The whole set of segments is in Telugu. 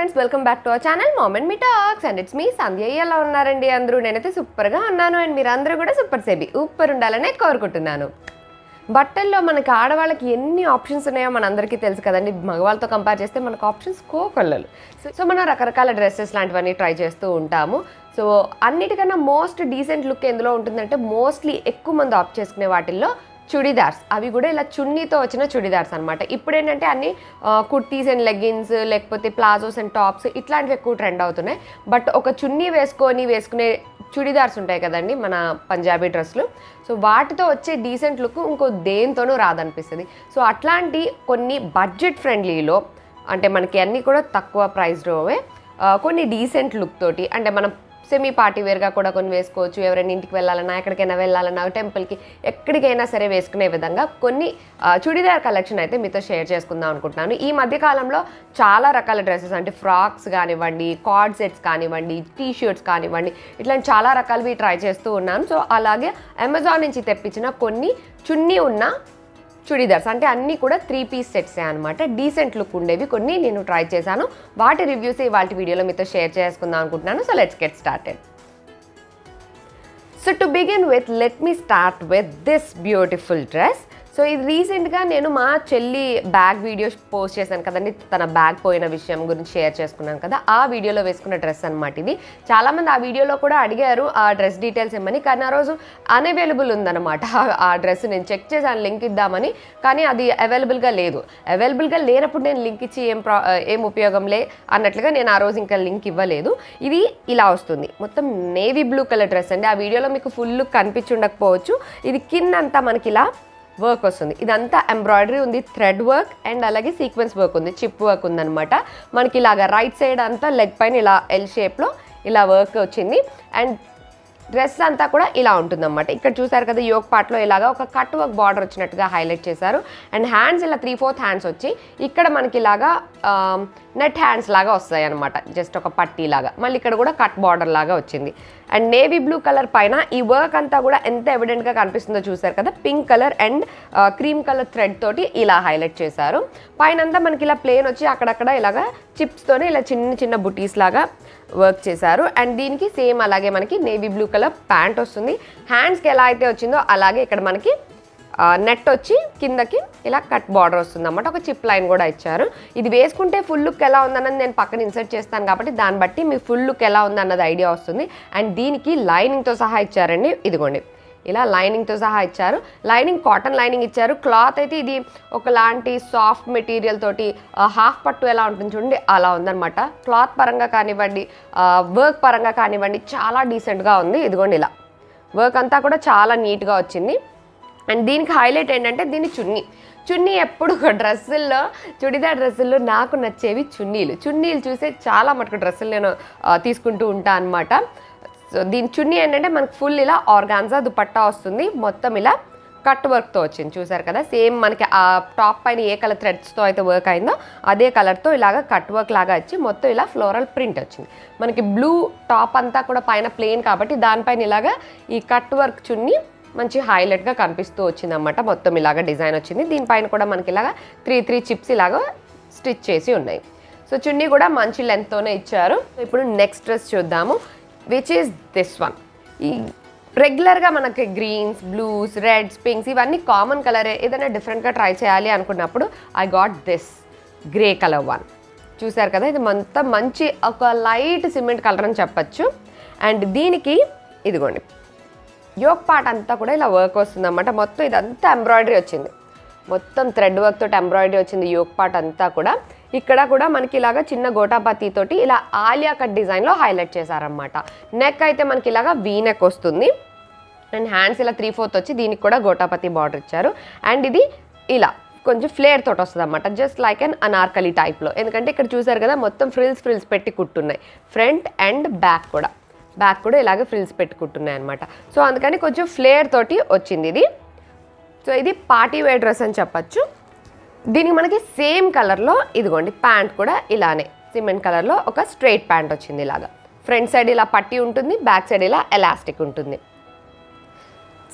friends, welcome back to our channel Mom and Me Talks and it's me Sandhya. ఎలా ఉన్నారండి అందరూ? నేనైతే సూపర్ గా ఉన్నాను అండ్ మీరందరూ కూడా సూపర్ సేబీ ఊపర్ ఉండాలనే కోరుకుంటున్నాను. బట్టల్లో మనకి ఆడవాళ్ళకి ఎన్ని ఆప్షన్స్ ఉన్నాయో మనందరికీ తెలుసు కదండి. మగవాళ్ళతో కంపేర్ చేస్తే మనకు ఆప్షన్స్ కోకొల్లలు. సో మనం రకరకాల డ్రెస్సెస్ లాంటివన్నీ ట్రై చేస్తూ ఉంటాము. సో అన్నిటికన్నా మోస్ట్ డీసెంట్ లుక్ ఎందులో ఉంటుందంటే మోస్ట్లీ ఎక్కువ మంది ఆప్ట్ చేసుకునే వాటిల్లో చుడిదార్స్. అవి కూడా ఇలా చున్నీతో వచ్చిన చుడిదార్స్ అనమాట. ఇప్పుడు ఏంటంటే అన్ని కుర్తీస్ అండ్ లెగ్గిన్స్ లేకపోతే ప్లాజోస్ అండ్ టాప్స్ ఇట్లాంటివి ఎక్కువ ట్రెండ్ అవుతున్నాయి. బట్ ఒక చున్నీ వేసుకునే చుడిదార్స్ ఉంటాయి కదండి మన పంజాబీ డ్రెస్లు. సో వాటితో వచ్చే డీసెంట్ లుక్ ఇంకో దేంతోనూ రాదనిపిస్తుంది. సో అట్లాంటి కొన్ని బడ్జెట్ ఫ్రెండ్లీలో అంటే మనకి అన్నీ కూడా తక్కువ ప్రైస్లోవే కొన్ని డీసెంట్ లుక్ తోటి అంటే మనం సెమీ పార్టీ వేర్గా కూడా కొన్ని వేసుకోవచ్చు. ఎవరైనా ఇంటికి వెళ్ళాలన్నా ఎక్కడికైనా వెళ్ళాలన్నా టెంపుల్కి ఎక్కడికైనా సరే వేసుకునే విధంగా కొన్ని చుడిదార్ కలెక్షన్ అయితే మీతో షేర్ చేసుకుందాం అనుకుంటున్నాను. ఈ మధ్యకాలంలో చాలా రకాల డ్రెస్సెస్ అంటే ఫ్రాక్స్ కానివ్వండి, కార్డ్ సెట్స్ కానివ్వండి, టీ షర్ట్స్ కానివ్వండి, ఇట్లాంటి చాలా రకాలవి ట్రై చేస్తూ ఉన్నాను. సో అలాగే అమెజాన్ నుంచి తెప్పించిన కొన్ని చున్నీ ఉన్న చుడిదార్స్ అంటే అన్నీ కూడా 3 పీస్ సెట్సే అనమాట. డీసెంట్ లుక్ ఉండేవి కొన్ని నేను ట్రై చేశాను. వాటి రివ్యూస్ ఇవాళ వీడియోలో మీతో షేర్ చేసుకుందాం అనుకుంటున్నాను. So let's get started. So to begin with let me start with this beautiful dress. So ఇది రీసెంట్గా నేను మా చెల్లి బ్యాగ్ వీడియో పోస్ట్ చేశాను కదండి. తన బ్యాగ్ పోయిన విషయం గురించి షేర్ చేసుకున్నాను కదా, ఆ వీడియోలో వేసుకున్న డ్రెస్ అనమాట ఇది. చాలామంది ఆ వీడియోలో కూడా అడిగారు ఆ డ్రెస్ డీటెయిల్స్ ఇమ్మని, కానీ ఆ రోజు అన్అవైలబుల్ ఉందన్నమాట ఆ డ్రెస్. నేను చెక్ చేశాను లింక్ ఇద్దామని, కానీ అది అవైలబుల్గా లేదు. అవైలబుల్గా లేనప్పుడు నేను లింక్ ఇచ్చి ఏం ఉపయోగం లే అన్నట్లుగా నేను ఆ రోజు ఇంకా లింక్ ఇవ్వలేదు. ఇది ఇలా వస్తుంది, మొత్తం నేవీ బ్లూ కలర్ డ్రెస్ అండి. ఆ వీడియోలో మీకు ఫుల్ కనిపించి ఉండకపోవచ్చు. ఇది కిందంతా మనకి ఇలా వర్క్ వస్తుంది. ఇదంతా ఎంబ్రాయిడరీ ఉంది, థ్రెడ్ వర్క్ అండ్ అలాగే సీక్వెన్స్ వర్క్ ఉంది, చిప్ వర్క్ ఉందన్నమాట. మనకి ఇలాగ రైట్ సైడ్ అంతా లెగ్ పైన ఇలా ఎల్ షేప్లో ఇలా వర్క్ వచ్చింది. అండ్ డ్రెస్ అంతా కూడా ఇలా ఉంటుందన్నమాట. ఇక్కడ చూసారు కదా యోక్ పార్ట్లో ఇలాగా ఒక కట్ వర్క్ బార్డర్ వచ్చినట్టుగా హైలైట్ చేశారు. అండ్ హ్యాండ్స్ ఇలా 3/4 హ్యాండ్స్ వచ్చి ఇక్కడ మనకి ఇలాగా నెట్ హ్యాండ్స్ లాగా వస్తాయి అనమాట, జస్ట్ ఒక పట్టీ లాగా. మళ్ళీ ఇక్కడ కూడా కట్ బార్డర్ లాగా వచ్చింది. అండ్ నేవీ బ్లూ కలర్ పైన ఈ వర్క్ అంతా కూడా ఎంత ఎవిడెంట్గా కనిపిస్తుందో చూసారు కదా. Pink colour and cream colour thread తోటి ఇలా హైలైట్ చేశారు. పైన అంతా మనకి ఇలా ప్లేన్ వచ్చి అక్కడక్కడ ఇలాగా చిప్స్తోనే ఇలా చిన్న చిన్న బుటీస్ లాగా వర్క్ చేశారు. అండ్ దీనికి సేమ్ అలాగే మనకి నేవీ బ్లూ కలర్ ప్యాంట్ వస్తుంది. హ్యాండ్స్కి ఎలా అయితే వచ్చిందో అలాగే ఇక్కడ మనకి నెట్ వచ్చి కిందకి ఇలా కట్ బార్డర్ వస్తుంది అన్నమాట. ఒక చిప్ లైన్ కూడా ఇచ్చారు. ఇది వేసుకుంటే ఫుల్ లుక్ ఎలా ఉందన్నది నేను పక్కన ఇన్సర్ట్ చేస్తాను కాబట్టి దాన్ని బట్టి మీ ఫుల్ లుక్ ఎలా ఉందన్నది ఐడియా వస్తుంది. అండ్ దీనికి లైనింగ్తో సహా ఇచ్చారండి. ఇదిగోండి ఇలా లైనింగ్తో సహా ఇచ్చారు. లైనింగ్ కాటన్ లైనింగ్ ఇచ్చారు. క్లాత్ అయితే ఇది ఒకలాంటి సాఫ్ట్ మెటీరియల్ తోటి హాఫ్ పట్టు ఎలా ఉంటుంది చూడండి అలా ఉందన్నమాట. క్లాత్ పరంగా కానివ్వండి, వర్క్ పరంగా కానివ్వండి చాలా డీసెంట్గా ఉంది. ఇదిగోండి ఇలా వర్క్ అంతా కూడా చాలా నీట్గా వచ్చింది. అండ్ దీనికి హైలైట్ ఏంటంటే దీని చున్నీ ఎప్పుడు డ్రెస్సుల్లో చుడిదార్ డ్రెస్సుల్లో నాకు నచ్చేవి చున్నీలు చూసే చాలా మటుకు డ్రెస్సులు నేను తీసుకుంటూ ఉంటాను అనమాట. సో దీని చున్నీ ఏంటంటే మనకు ఫుల్ ఇలా ఆర్గాన్జా దుపట్టా వస్తుంది. మొత్తం ఇలా కట్ వర్క్తో వచ్చింది చూసారు కదా. సేమ్ మనకి ఆ టాప్ పైన ఏ కలర్ థ్రెడ్స్తో అయితే వర్క్ అయిందో అదే కలర్తో ఇలాగ కట్ వర్క్ లాగా వచ్చి మొత్తం ఇలా ఫ్లోరల్ ప్రింట్ వచ్చింది. మనకి బ్లూ టాప్ అంతా కూడా పైన ప్లెయిన్ కాబట్టి దానిపైన ఇలాగా ఈ కట్ వర్క్ చున్నీ మంచి హైలైట్గా కనిపిస్తూ వచ్చిందన్నమాట. మొత్తం ఇలాగ డిజైన్ వచ్చింది. దీనిపైన కూడా మనకి ఇలాగ 3 చిప్స్ ఇలాగ స్టిచ్ చేసి ఉన్నాయి. సో చున్నీ కూడా మంచి లెంత్తోనే ఇచ్చారు. ఇప్పుడు నెక్స్ట్ డ్రెస్ చూద్దాము, విచ్ ఈస్ దిస్ వన్. ఈ రెగ్యులర్గా మనకి గ్రీన్స్, బ్లూస్, రెడ్స్, పింక్స్ ఇవన్నీ కామన్ కలరే. ఏదైనా డిఫరెంట్గా ట్రై చేయాలి అనుకున్నప్పుడు I got this grey colour one. చూసారు కదా, ఇది మొత్తం మంచి ఒక లైట్ సిమెంట్ కలర్ అని చెప్పచ్చు. అండ్ దీనికి ఇదిగోండి యోక్ పార్ట్ అంతా కూడా ఇలా వర్క్ వస్తుంది అన్నమాట. మొత్తం ఇదంతా ఎంబ్రాయిడరీ వచ్చింది, మొత్తం థ్రెడ్ వర్క్ తోటి ఎంబ్రాయిడరీ వచ్చింది యోక్ పార్ట్ అంతా కూడా. ఇక్కడ కూడా మనకి ఇలాగా చిన్న గోటాపతి తోటి ఇలా ఆలియా కట్ డిజైన్లో హైలైట్ చేశారనమాట. నెక్ అయితే మనకి ఇలాగా వీ నెక్ వస్తుంది. అండ్ హ్యాండ్స్ ఇలా 3/4 వచ్చి దీనికి కూడా గోటాపతి బార్డర్ ఇచ్చారు. అండ్ ఇది ఇలా కొంచెం ఫ్లేర్ తోటి వస్తుంది అన్నమాట, జస్ట్ లైక్ అన్ అనార్కలి టైప్లో. ఎందుకంటే ఇక్కడ చూసారు కదా మొత్తం ఫ్రిల్స్ పెట్టి కుట్టున్నాయి. ఫ్రంట్ అండ్ బ్యాక్ కూడా ఇలాగే ఫ్రిల్స్ పెట్టుకుంటున్నాయి అనమాట. సో అందుకని కొంచెం ఫ్లేర్ తోటి వచ్చింది ఇది. సో ఇది పార్టీ వేర్ డ్రెస్ అని చెప్పచ్చు. దీనికి మనకి సేమ్ కలర్లో ఇదిగోండి ప్యాంట్ కూడా ఇలానే సిమెంట్ కలర్లో ఒక స్ట్రైట్ ప్యాంట్ వచ్చింది. ఇలాగా ఫ్రంట్ సైడ్ ఇలా పట్టి ఉంటుంది, బ్యాక్ సైడ్ ఇలా ఎలాస్టిక్ ఉంటుంది.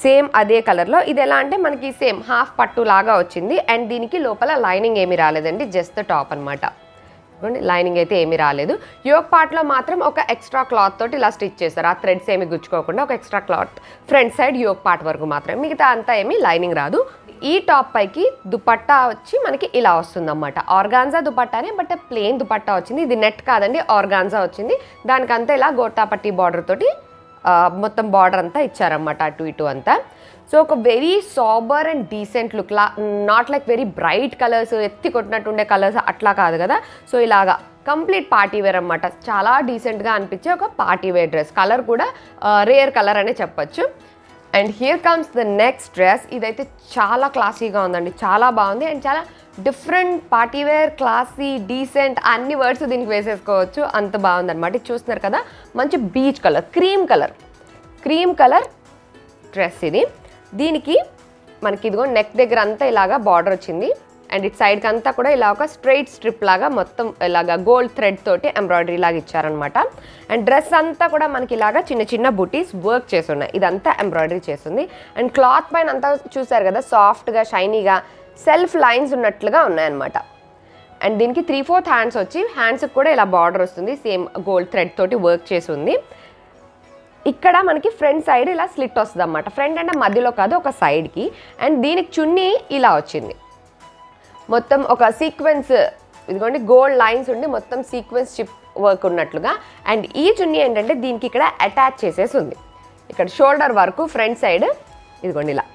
సేమ్ అదే కలర్లో. ఇది ఎలా అంటే మనకి సేమ్ హాఫ్ పట్టు లాగా వచ్చింది. అండ్ దీనికి లోపల లైనింగ్ ఏమీ రాలేదండి, జస్ట్ టాప్ అనమాట. లైనింగ్ అయితే ఏమీ రాలేదు. యోక్ పార్ట్లో మాత్రం ఒక ఎక్స్ట్రా క్లాత్ తోటి ఇలా స్టిచ్ చేస్తారు. ఆ థ్రెడ్స్ ఏమి గుచ్చుకోకుండా ఒక extra cloth front side yoke part వరకు మాత్రమే, మిగతా అంతా ఏమీ లైనింగ్ రాదు. ఈ టాప్ పైకి దుపట్టా వచ్చి మనకి ఇలా వస్తుందన్నమాట. ఆర్గాన్జా దుపట్టానే, బట్ ప్లెయిన్ దుపట్టా వచ్చింది. ఇది నెట్ కాదండి, ఆర్గాన్జా వచ్చింది. దానికంతా ఇలా గోటాపట్టి బార్డర్ తోటి మొత్తం బార్డర్ అంతా ఇచ్చారన్నమాట, అటు ఇటు అంతా. సో ఒక very sober and decent look, not like very bright colours, ఎత్తి కొట్టినట్టు ఉండే కలర్స్ అట్లా కాదు కదా. సో ఇలాగా కంప్లీట్ పార్టీ వేర్ అన్నమాట. చాలా డీసెంట్గా అనిపించే ఒక పార్టీ వేర్ డ్రెస్. కలర్ కూడా రేర్ కలర్ అనే చెప్పచ్చు. And here comes the next dress. ఇదైతే చాలా క్లాసీగా ఉందండి, చాలా బాగుంది. అండ్ చాలా different party wear, classy, decent అన్ని వర్డ్స్ దీనికి వేసేసుకోవచ్చు, అంత బాగుందన్నమాట. ఇది చూస్తున్నారు కదా, మంచి beach colour, cream colour dress ఇది. దీనికి మనకి ఇదిగో నెక్ దగ్గర అంతా ఇలాగా బార్డర్ వచ్చింది. అండ్ ఇటు సైడ్కి అంతా కూడా ఇలా ఒక స్ట్రైట్ స్ట్రిప్ లాగా మొత్తం ఇలాగా గోల్డ్ థ్రెడ్ తోటి ఎంబ్రాయిడరీ లాగా ఇచ్చారనమాట. అండ్ డ్రెస్ అంతా కూడా మనకి ఇలాగా చిన్న చిన్న బుటీస్ వర్క్ చేసి ఉన్నాయి. ఇదంతా ఎంబ్రాయిడరీ చేస్తుంది. అండ్ క్లాత్ పైన అంతా చూసారు కదా, సాఫ్ట్గా షైనీగా సెల్ఫ్ లైన్స్ ఉన్నట్లుగా ఉన్నాయన్నమాట. అండ్ దీనికి 3/4 హ్యాండ్స్ వచ్చి, హ్యాండ్స్కి కూడా ఇలా బార్డర్ వస్తుంది, సేమ్ గోల్డ్ థ్రెడ్ తోటి వర్క్ చేసి ఉంది. ఇక్కడ మనకి ఫ్రంట్ సైడ్ ఇలా స్లిట్ వస్తుంది అన్నమాట. ఫ్రంట్ అంటే మధ్యలో కాదు, ఒక సైడ్కి. అండ్ దీనికి చున్నీ ఇలా వచ్చింది, మొత్తం ఒక సీక్వెన్స్, ఇదిగోండి గోల్డ్ లైన్స్ ఉండి మొత్తం సీక్వెన్స్ చిప్ వర్క్ ఉన్నట్లుగా. అండ్ ఈ చున్నీ ఏంటంటే దీనికి ఇక్కడ అటాచ్ చేసేసి ఉంది. ఇక్కడ షోల్డర్ వరకు ఫ్రంట్ సైడ్ ఇదిగోండి ఇలా,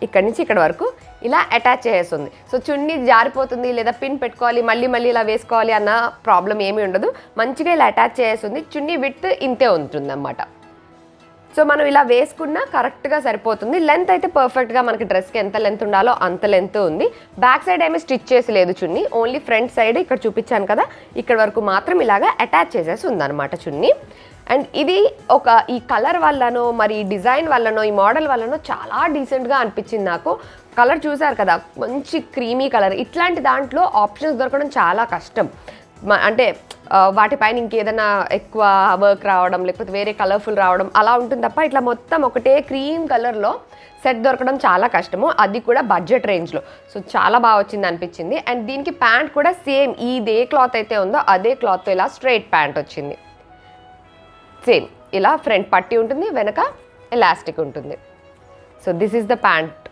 ఇక్కడ నుంచి ఇక్కడ వరకు ఇలా అటాచ్ చేసేస్తుంది. సో చున్నీ జారిపోతుంది లేదా పిన్ పెట్టుకోవాలి, మళ్ళీ ఇలా వేసుకోవాలి అన్న ప్రాబ్లం ఏమీ ఉండదు. మంచిగా ఇలా అటాచ్ చేసేస్తుంది. చున్నీ విడ్త్ ఇంతే ఉంటుంది అన్నమాట. సో మనం ఇలా వేసుకున్నా కరెక్ట్గా సరిపోతుంది. లెంత్ అయితే పర్ఫెక్ట్గా మనకి డ్రెస్కి ఎంత లెంత్ ఉండాలో అంత లెంత్ ఉంది. బ్యాక్ సైడ్ ఏమీ స్టిచ్ చేసి లేదు చున్నీ, ఓన్లీ ఫ్రంట్ సైడ్ ఇక్కడ చూపించాను కదా, ఇక్కడ వరకు మాత్రం ఇలాగా అటాచ్ చేసేసి ఉందన్నమాట చున్నీ. అండ్ ఇది ఈ కలర్ వల్లనో మరి ఈ డిజైన్ వల్లనో ఈ మోడల్ వల్లనో చాలా డీసెంట్గా అనిపించింది నాకు. కలర్ చూసారు కదా, మంచి క్రీమీ కలర్. ఇట్లాంటి దాంట్లో ఆప్షన్స్ దొరకడం చాలా కష్టం. అంటే వాటిపైన ఇంకేదైనా ఎక్కువ వర్క్ రావడం లేకపోతే వేరే కలర్ఫుల్ రావడం అలా ఉంటుంది తప్ప ఇట్లా మొత్తం ఒకటే క్రీమ్ కలర్లో సెట్ దొరకడం చాలా కష్టము, అది కూడా బడ్జెట్ రేంజ్లో. సో చాలా బాగా వచ్చింది అనిపించింది. అండ్ దీనికి ప్యాంట్ కూడా సేమ్ ఇదే క్లాత్ అయితే ఉందో అదే క్లాత్తో ఇలా స్ట్రైట్ ప్యాంట్ వచ్చింది. సేమ్ ఇలా ఫ్రంట్ పట్టి ఉంటుంది, వెనక ఎలాస్టిక్ ఉంటుంది. So this is the pant.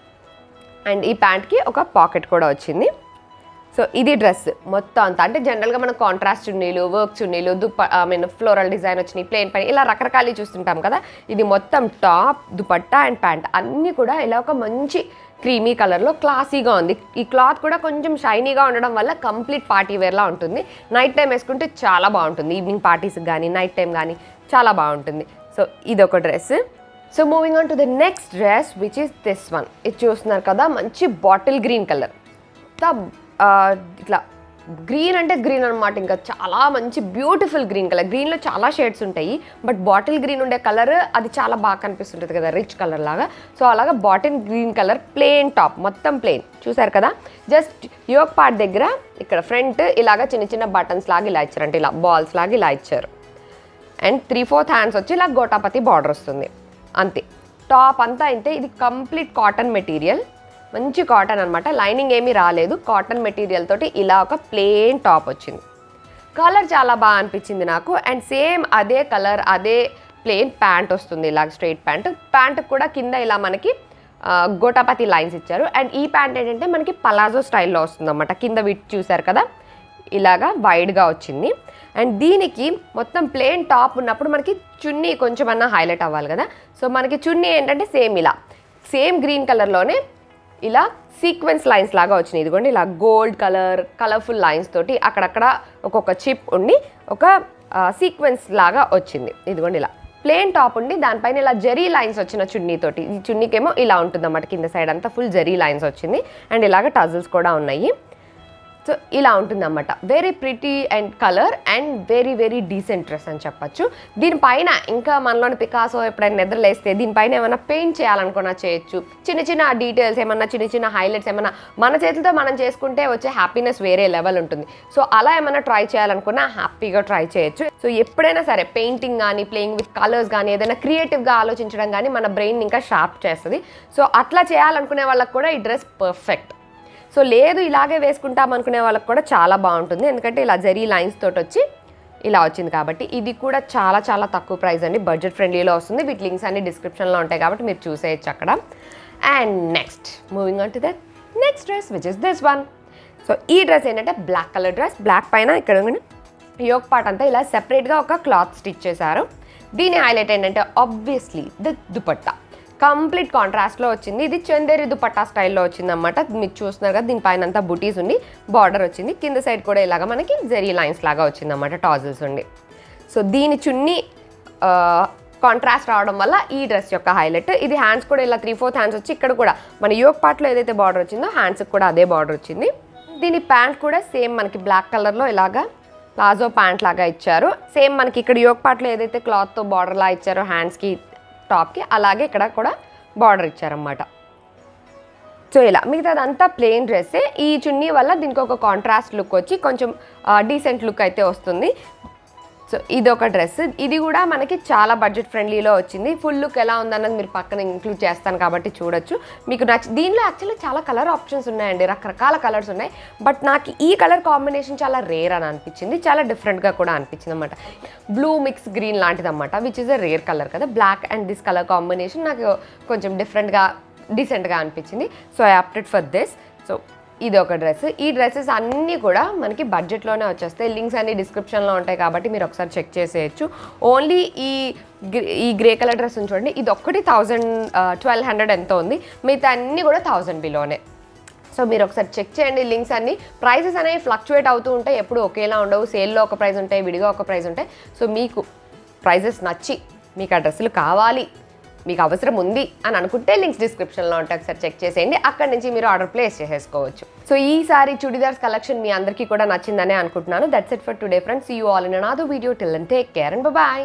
And ఈ ప్యాంట్కి ఒక పాకెట్ కూడా వచ్చింది. సో ఇది డ్రెస్ మొత్తం అంతా. అంటే జనరల్గా మనం కాంట్రాస్ట్ చున్నీలు, వర్క్ చున్నీలు, ఫ్లోరల్ డిజైన్ వచ్చినాయి, ప్లెయిన్ పైన ఇలా రకరకాలు చూస్తుంటాం కదా. ఇది మొత్తం టాప్, దుపట్టా అండ్ ప్యాంట్ అన్నీ కూడా ఇలా ఒక మంచి క్రీమీ కలర్లో క్లాసీగా ఉంది. ఈ క్లాత్ కూడా కొంచెం షైనీగా ఉండడం వల్ల కంప్లీట్ పార్టీ వేర్లా ఉంటుంది. నైట్ టైం వేసుకుంటే చాలా బాగుంటుంది, ఈవినింగ్ పార్టీస్కి కానీ నైట్ టైం కానీ చాలా బాగుంటుంది. సో ఇది ఒక dress. So moving on to the next dress which is this one. ఇది చూస్తున్నారు కదా, మంచి బాటిల్ గ్రీన్ కలర్. ఇట్లా గ్రీన్ అంటే గ్రీన్ అనమాట, ఇంకా చాలా మంచి బ్యూటిఫుల్ గ్రీన్ కలర్. గ్రీన్లో చాలా షేడ్స్ ఉంటాయి, బట్ బాటిల్ గ్రీన్ ఉండే కలర్ అది చాలా బాగా కనిపిస్తుంటుంది కదా, రిచ్ కలర్ లాగా. సో అలాగా bottle green colour, plain top, మొత్తం ప్లెయిన్. చూసారు కదా, జస్ట్ యోక్ పార్ట్ దగ్గర ఇక్కడ ఫ్రంట్ ఇలాగా చిన్న చిన్న బటన్స్ లాగా ఇలా ఇచ్చారు, అంటే ఇలా బాల్స్ లాగా ఇలా ఇచ్చారు. అండ్ 3/4 హ్యాండ్స్ వచ్చి ఇలా గోటాపతి బార్డర్ వస్తుంది, అంతే. టాప్ అంతా అయితే ఇది కంప్లీట్ కాటన్ మెటీరియల్, మంచి కాటన్ అనమాట. లైనింగ్ ఏమీ రాలేదు, కాటన్ మెటీరియల్ తోటి ఇలా ఒక ప్లెయిన్ టాప్ వచ్చింది. కలర్ చాలా బాగా అనిపించింది నాకు. అండ్ సేమ్ అదే కలర్, అదే ప్లెయిన్ ప్యాంట్ వస్తుంది, ఇలా స్ట్రైట్ ప్యాంట్. ప్యాంట్ కూడా కింద ఇలా మనకి గోటాపతి లైన్స్ ఇచ్చారు. అండ్ ఈ ప్యాంట్ ఏంటంటే మనకి పలాజో స్టైల్లో వస్తుంది అన్నమాట. కింద విట్ చూసారు కదా, ఇలాగా వైడ్గా వచ్చింది. అండ్ దీనికి మొత్తం ప్లెయిన్ టాప్ ఉన్నప్పుడు మనకి చున్నీ కొంచెం అన్నా హైలైట్ అవ్వాలి కదా. సో మనకి చున్నీ ఏంటంటే సేమ్ ఇలా, సేమ్ గ్రీన్ కలర్లోనే ఇలా సీక్వెన్స్ లైన్స్ లాగా వచ్చినాయి. ఇదిగోండి ఇలా గోల్డ్ కలర్ఫుల్ లైన్స్ తోటి అక్కడక్కడ ఒక్కొక్క చిప్ ఉండి ఒక సీక్వెన్స్ లాగా వచ్చింది. ఇదిగోండి ఇలా ప్లెయిన్ టాప్ ఉండి దానిపైన ఇలా జరీ లైన్స్ వచ్చిన చున్నీతోటి. ఈ చున్నీకేమో ఇలా ఉంటుంది అన్నమాట, కింద సైడ్ అంతా ఫుల్ జరీ లైన్స్ వచ్చింది. అండ్ ఇలాగ టజల్స్ కూడా ఉన్నాయి. సో ఇలా ఉంటుంది అన్నమాట. Very pretty and colour and very very decent dress అని చెప్పచ్చు. దీనిపైన ఇంకా మనలోని పికాసో ఎప్పుడైనా నిద్రలేస్తే దీనిపైన ఏమైనా పెయింట్ చేయాలనుకున్నా చేయొచ్చు. చిన్న చిన్న డీటెయిల్స్ ఏమన్నా, చిన్న చిన్న హైలైట్స్ ఏమన్నా మన చేతులతో మనం చేసుకుంటే వచ్చే హ్యాపీనెస్ వేరే లెవెల్ ఉంటుంది. సో అలా ఏమైనా ట్రై చేయాలనుకున్నా హ్యాపీగా ట్రై చేయొచ్చు. సో ఎప్పుడైనా సరే పెయింటింగ్ కానీ, ప్లేయింగ్ విత్ కలర్స్ కానీ, ఏదైనా క్రియేటివ్గా ఆలోచించడం కానీ మన బ్రెయిన్ ఇంకా షార్ప్ చేస్తుంది. సో అట్లా చేయాలనుకునే వాళ్ళకి కూడా ఈ డ్రెస్ పర్ఫెక్ట్. సో లేదు ఇలాగే వేసుకుంటాం అనుకునే వాళ్ళకి కూడా చాలా బాగుంటుంది, ఎందుకంటే ఇలా జరీ లైన్స్ తోటి వచ్చి ఇలా వచ్చింది కాబట్టి. ఇది కూడా చాలా చాలా తక్కువ ప్రైస్ అండి, బడ్జెట్ ఫ్రెండ్లీలో వస్తుంది. వీటి లింక్స్ అన్ని డిస్క్రిప్షన్లో ఉంటాయి కాబట్టి మీరు చూసేయచ్చు అక్కడ. And next moving on to the next dress which is this one. So ఈ డ్రెస్ ఏంటంటే బ్లాక్ కలర్ డ్రెస్, బ్లాక్ పైన ఇక్కడ యోక్ పార్ట్ అంతా ఇలా సెపరేట్గా ఒక క్లాత్ స్టిచ్ చేశారు. దీని హైలైట్ ఏంటంటే ఆబ్వియస్లీ ద దుపట్టా కంప్లీట్ కాంట్రాస్ట్లో వచ్చింది. ఇది చందేరి దుపట్టా స్టైల్లో వచ్చింది అనమాట. మీరు చూస్తున్నారు కదా, దీనిపైన అంతా బుటీస్ ఉండి బార్డర్ వచ్చింది, కింద సైడ్ కూడా ఇలాగా మనకి జరీ లైన్స్ లాగా వచ్చింది అనమాట, టాజిల్స్ ఉండి. సో దీని చున్నీ కాంట్రాస్ట్ రావడం వల్ల ఈ డ్రెస్ యొక్క హైలైట్. ఇది హ్యాండ్స్ కూడా ఇలా 3/4 హ్యాండ్స్ వచ్చి ఇక్కడ కూడా మన యోక్ పార్ట్లో ఏదైతే బార్డర్ వచ్చిందో హ్యాండ్స్కి కూడా అదే బార్డర్ వచ్చింది. దీని ప్యాంట్ కూడా సేమ్ మనకి బ్లాక్ కలర్లో ఇలాగా ప్లాజో ప్యాంట్ లాగా ఇచ్చారు. సేమ్ మనకి ఇక్కడ యోక్ పార్ట్లో ఏదైతే క్లాత్తో బార్డర్లా ఇచ్చారో హ్యాండ్స్కి టాప్కి, అలాగే ఇక్కడ కూడా బార్డర్ ఇచ్చారన్నమాట. సో ఇలా మిగతాదంతా ప్లెయిన్ డ్రెస్సే. ఈ చున్నీ వల్ల దీనికి ఒక కాంట్రాస్ట్ లుక్ వచ్చి కొంచెం డీసెంట్ లుక్ అయితే వస్తుంది. సో ఇది ఒక డ్రెస్, ఇది కూడా మనకి చాలా బడ్జెట్ ఫ్రెండ్లీలో వచ్చింది. ఫుల్ లుక్ ఎలా ఉందన్నది మీరు పక్కన ఇంక్లూడ్ చేస్తాను కాబట్టి చూడొచ్చు. మీకు దీనిలో యాక్చువల్లీ చాలా కలర్ ఆప్షన్స్ ఉన్నాయండి, రకరకాల కలర్స్ ఉన్నాయి. బట్ నాకు ఈ కలర్ కాంబినేషన్ చాలా రేర్ అని అనిపించింది, చాలా డిఫరెంట్గా కూడా అనిపించింది అనమాట. బ్లూ మిక్స్ గ్రీన్ లాంటిది అనమాట, which is a rare colour కదా. Black and this colour combination నాకు కొంచెం డిఫరెంట్గా డీసెంట్గా అనిపించింది. So I opted for this. So ఇది ఒక డ్రెస్. ఈ డ్రెస్సెస్ అన్నీ కూడా మనకి బడ్జెట్లోనే వచ్చేస్తాయి. లింక్స్ అన్ని డిస్క్రిప్షన్లో ఉంటాయి కాబట్టి మీరు ఒకసారి చెక్ చేసేయచ్చు. ఓన్లీ ఈ గ్రే కలర్ డ్రెస్ చూడండి, ఇది ఒక్కటి 1200 ఎంతో ఉంది, మిగతా అన్నీ కూడా 1000 బిలోనే. సో మీరు ఒకసారి చెక్ చేయండి లింక్స్ అన్ని. ప్రైసెస్ అనేవి ఫ్లక్చువేట్ అవుతూ ఉంటాయి, ఎప్పుడు ఒకేలా ఉండవు. సేల్లో ఒక ప్రైస్ ఉంటాయి, విడిగా ఒక ప్రైస్ ఉంటాయి. సో మీకు ప్రైజెస్ నచ్చి మీకు ఆ డ్రెస్సులు కావాలి, మీకు అవసరం ఉంది అని అనుకుంటే లింక్స్ డిస్క్రిప్షన్లో ఉంటాయి, ఒకసారి చెక్ చేసేయండి. అక్కడ నుంచి మీరు ఆర్డర్ ప్లేస్ చేసేసుకోవచ్చు. సో ఈసారి చుడిదార్స్ కలెక్షన్ మీ అందరికీ కూడా నచ్చిందనే అనుకుంటున్నాను. That's it for today friends. See you all in another video. Till then take care and by.